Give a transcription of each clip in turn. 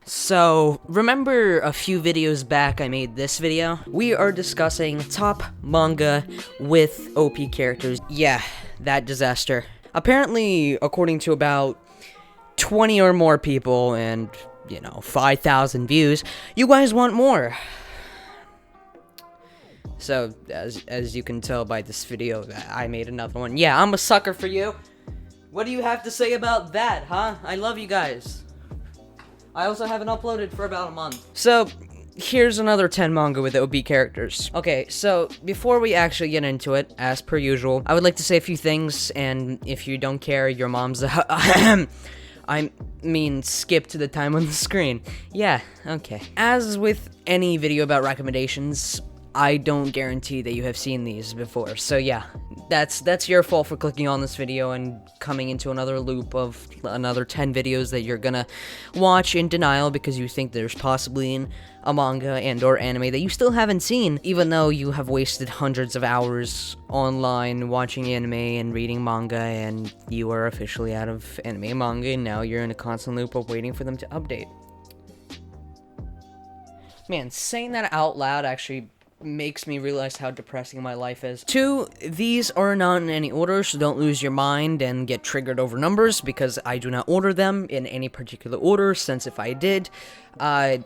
So, remember a few videos back I made this video? We are discussing top manga with OP characters. Yeah, that disaster. Apparently, according to about 20 or more people and, 5,000 views, you guys want more. So, as you can tell by this video, I made another one. Yeah, I'm a sucker for you. What do you have to say about that, huh? I love you guys. I also haven't uploaded for about a month. So, here's another 10 manga with OP characters. Okay, so before we actually get into it, as per usual, I would like to say a few things, and if you don't care, your mom's I mean, skip to the time on the screen. Yeah, okay. As with any video about recommendations, I don't guarantee that you have seen these before, so yeah, that's your fault for clicking on this video and coming into another loop of another 10 videos that you're gonna watch in denial because you think there's possibly a manga and or anime that you still haven't seen, even though you have wasted hundreds of hours online watching anime and reading manga, and you are officially out of anime and manga, and now you're in a constant loop of waiting for them to update. Man, saying that out loud actually makes me realize how depressing my life is. 2, these are not in any order, so don't lose your mind and get triggered over numbers, because I do not order them in any particular order, since if I did, I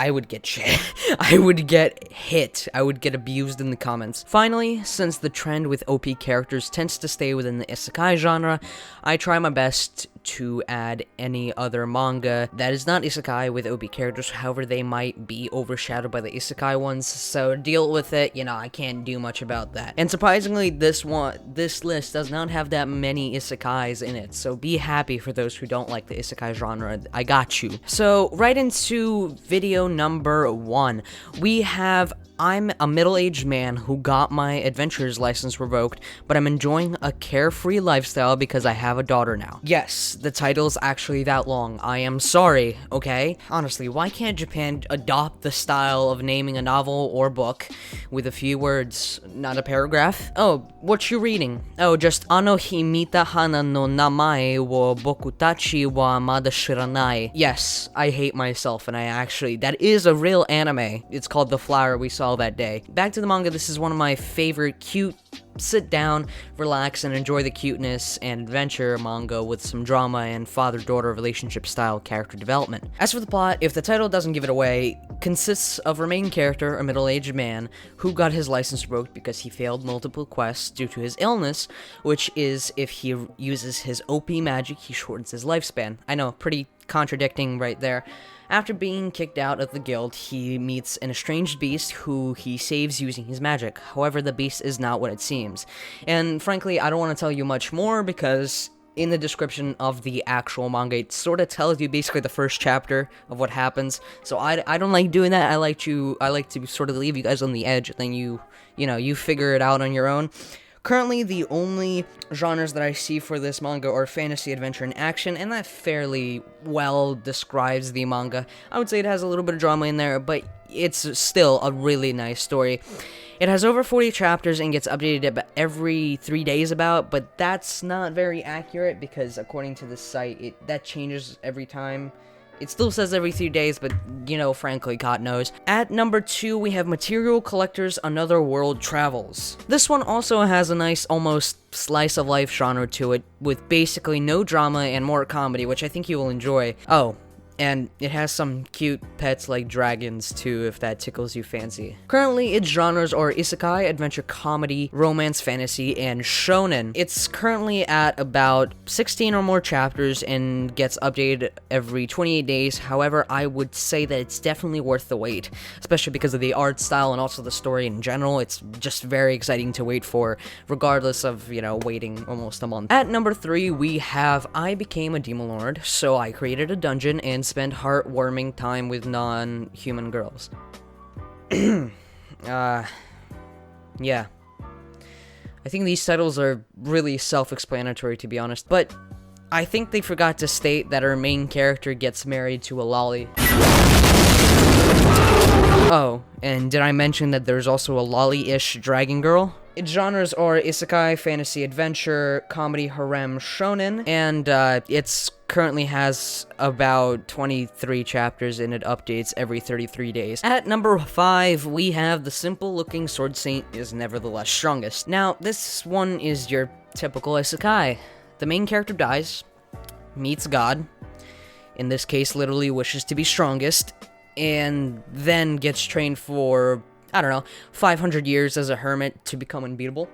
would get shit. I would get hit. I would get abused in the comments. Finally, since the trend with OP characters tends to stay within the isekai genre, I try my best to add any other manga that is not isekai with OP characters. However, they might be overshadowed by the isekai ones, so deal with it. I can't do much about that. And surprisingly, this list does not have that many isekais in it, so be happy for those who don't like the isekai genre. I got you. So, right into video number 1. We have I'm a middle-aged man who got my adventurer's license revoked, but I'm enjoying a carefree lifestyle because I have a daughter now. Yes, the title's actually that long. I am sorry, okay? Honestly, why can't Japan adopt the style of naming a novel or book with a few words, not a paragraph? Oh, what you reading? Oh, just Ano himita hana no namae wo boku tachi wa mada shiranai. Yes, I hate myself, and that is a real anime. It's called The Flower We Saw that day. Back to the manga. This is one of my favorite cute sit down, relax, and enjoy the cuteness and adventure manga with some drama and father-daughter relationship style character development. As for the plot, if the title doesn't give it away, consists of our main character, a middle-aged man, who got his license revoked because he failed multiple quests due to his illness, which is if he uses his OP magic, he shortens his lifespan. I know, pretty contradicting right there. After being kicked out of the guild, he meets an estranged beast who he saves using his magic. However, the beast is not what it seems. And frankly, I don't want to tell you much more because in the description of the actual manga, it sort of tells you basically the first chapter of what happens. So I don't like doing that. I like to sort of leave you guys on the edge, and then you figure it out on your own. Currently, the only genres that I see for this manga are fantasy, adventure, and action, and that fairly well describes the manga. I would say it has a little bit of drama in there, but it's still a really nice story. It has over 40 chapters and gets updated every 3 days but that's not very accurate because according to the site, that changes every time. It still says every 3 days, but, frankly, God knows. At number 2, we have Material Collectors Another World Travels. This one also has a nice, almost slice-of-life genre to it, with basically no drama and more comedy, which I think you will enjoy. Oh, and it has some cute pets like dragons too, if that tickles you fancy. Currently, its genres are isekai, adventure comedy, romance fantasy, and shonen. It's currently at about 16 or more chapters and gets updated every 28 days. However, I would say that it's definitely worth the wait, especially because of the art style and also the story in general. It's just very exciting to wait for, regardless of, waiting almost a month. At number 3, we have I Became a Demon Lord, so I created a dungeon and spend heartwarming time with non-human girls. Yeah. I think these titles are really self-explanatory, to be honest, but I think they forgot to state that our main character gets married to a lolly. Oh, and did I mention that there's also a lolly-ish dragon girl? Its genres are isekai, fantasy, adventure, comedy, harem, shonen, and it's currently has about 23 chapters and it updates every 33 days. At number 5, we have The Simple Looking Sword Saint is Nevertheless Strongest. Now, this one is your typical isekai. The main character dies, meets God, in this case literally wishes to be strongest, and then gets trained for, I don't know, 500 years as a hermit to become unbeatable.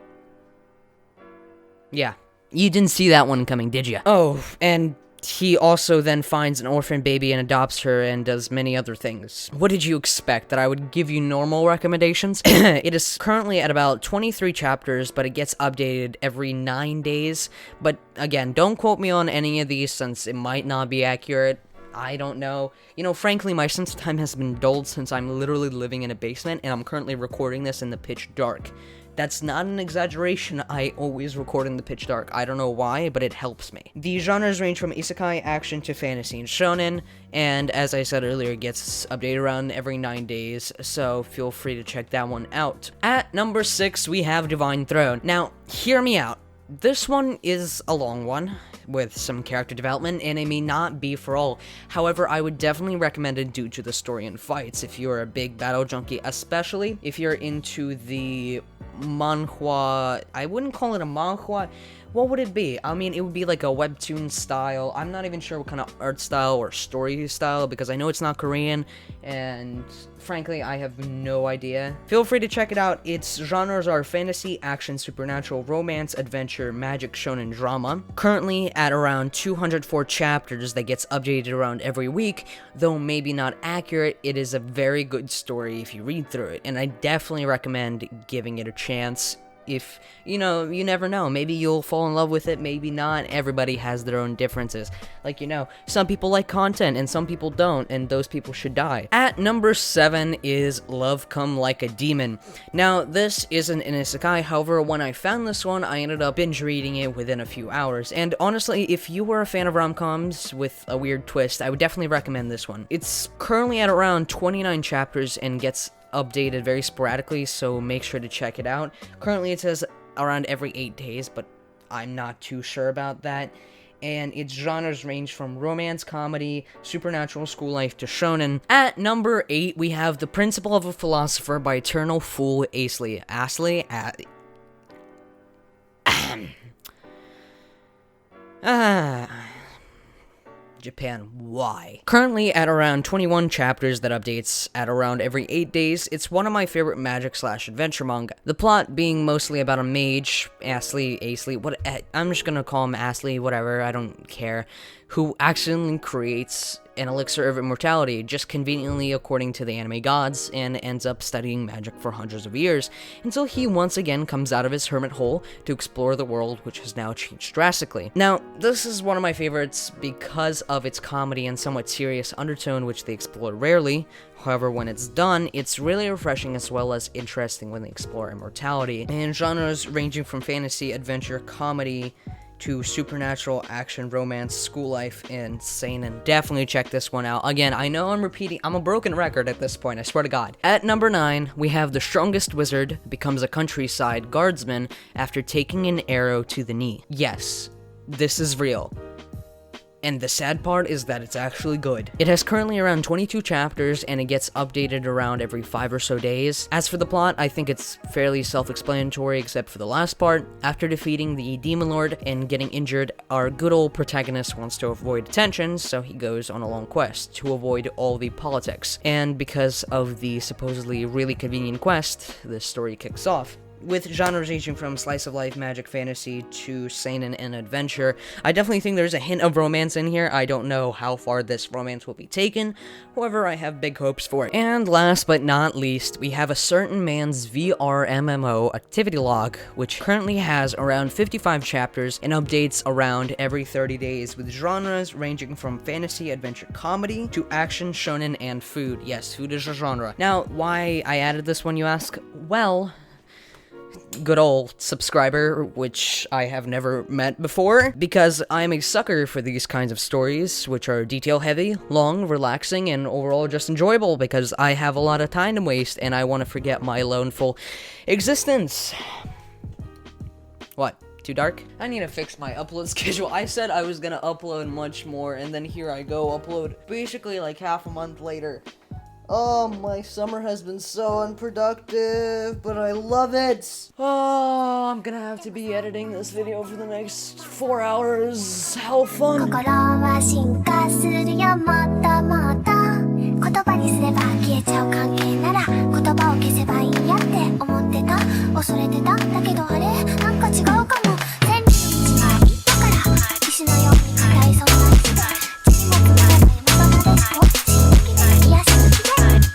Yeah, you didn't see that one coming, did ya? Oh, and he also then finds an orphan baby and adopts her and does many other things. What did you expect? That I would give you normal recommendations? It is currently at about 23 chapters, but it gets updated every 9 days. But again, don't quote me on any of these since it might not be accurate. I don't know. You know, frankly, my sense of time has been dulled since I'm literally living in a basement and I'm currently recording this in the pitch dark. That's not an exaggeration, I always record in the pitch dark. I don't know why, but it helps me. The genres range from isekai, action, to fantasy and shonen, and as I said earlier, it gets updated around every 9 days, so feel free to check that one out. At number 6, we have Divine Throne. Now, hear me out. This one is a long one, with some character development, and it may not be for all. However, I would definitely recommend it due to the story and fights if you're a big battle junkie, especially if you're into the manhwa. I wouldn't call it a manhwa. What would it be? I mean, it would be like a webtoon style. I'm not even sure what kind of art style or story style, because I know it's not Korean, and frankly, I have no idea. Feel free to check it out. Its genres are fantasy, action, supernatural, romance, adventure, magic, shonen, drama. Currently at around 204 chapters that gets updated around every week, though maybe not accurate, it is a very good story if you read through it, and I definitely recommend giving it a chance. If, you know, you never know, maybe you'll fall in love with it, maybe not. Everybody has their own differences. Like, you know, some people like content and some people don't, and those people should die. At number 7 is Love Come Like a Demon. Now, this isn't an isekai, however, when I found this one, I ended up binge reading it within a few hours, and honestly, if you were a fan of rom-coms with a weird twist, I would definitely recommend this one. It's currently at around 29 chapters and gets updated very sporadically, so make sure to check it out. Currently it says around every 8 days, but I'm not too sure about that. And its genres range from romance, comedy, supernatural, school life, to shonen. At number 8, we have The Principle of a Philosopher by Eternal Fool Astley. Japan, why? Currently at around 21 chapters that updates at around every 8 days, it's one of my favorite magic/adventure manga. The plot being mostly about a mage, Astley, I'm just gonna call him Astley, whatever, I don't care, who accidentally creates an elixir of immortality, just conveniently according to the anime gods, and ends up studying magic for hundreds of years, until he once again comes out of his hermit hole to explore the world, which has now changed drastically. Now, this is one of my favorites because of its comedy and somewhat serious undertone, which they explore rarely. However, when it's done, it's really refreshing as well as interesting when they explore immortality, and genres ranging from fantasy, adventure, comedy, to supernatural, action, romance, school life, and seinen. Definitely check this one out. Again, I know I'm a broken record at this point, I swear to God. At number 9, we have The Strongest Wizard becomes a countryside guardsman after taking an arrow to the knee. Yes, this is real. And the sad part is that it's actually good. It has currently around 22 chapters, and it gets updated around every 5 or so days. As for the plot, I think it's fairly self-explanatory except for the last part. After defeating the Demon Lord and getting injured, our good old protagonist wants to avoid attention, so he goes on a long quest to avoid all the politics. And because of the supposedly really convenient quest, the story kicks off. With genres ranging from slice of life, magic, fantasy, to seinen and adventure. I definitely think there's a hint of romance in here. I don't know how far this romance will be taken, however, I have big hopes for it. And last but not least, we have A Certain Man's VRMMO activity log, which currently has around 55 chapters and updates around every 30 days, with genres ranging from fantasy, adventure, comedy, to action, shonen, and food. Yes, food is a genre. Now, why I added this one, you ask? Well, good old subscriber, which I have never met before, because I'm a sucker for these kinds of stories, which are detail-heavy, long, relaxing, and overall just enjoyable, because I have a lot of time to waste, and I want to forget my loneful existence. What? Too dark? I need to fix my upload schedule. I said I was gonna upload much more, and then here I go, upload basically like half a month later. Oh, my summer has been so unproductive, but I love it. Oh, I'm gonna have to be editing this video for the next 4 hours. How fun.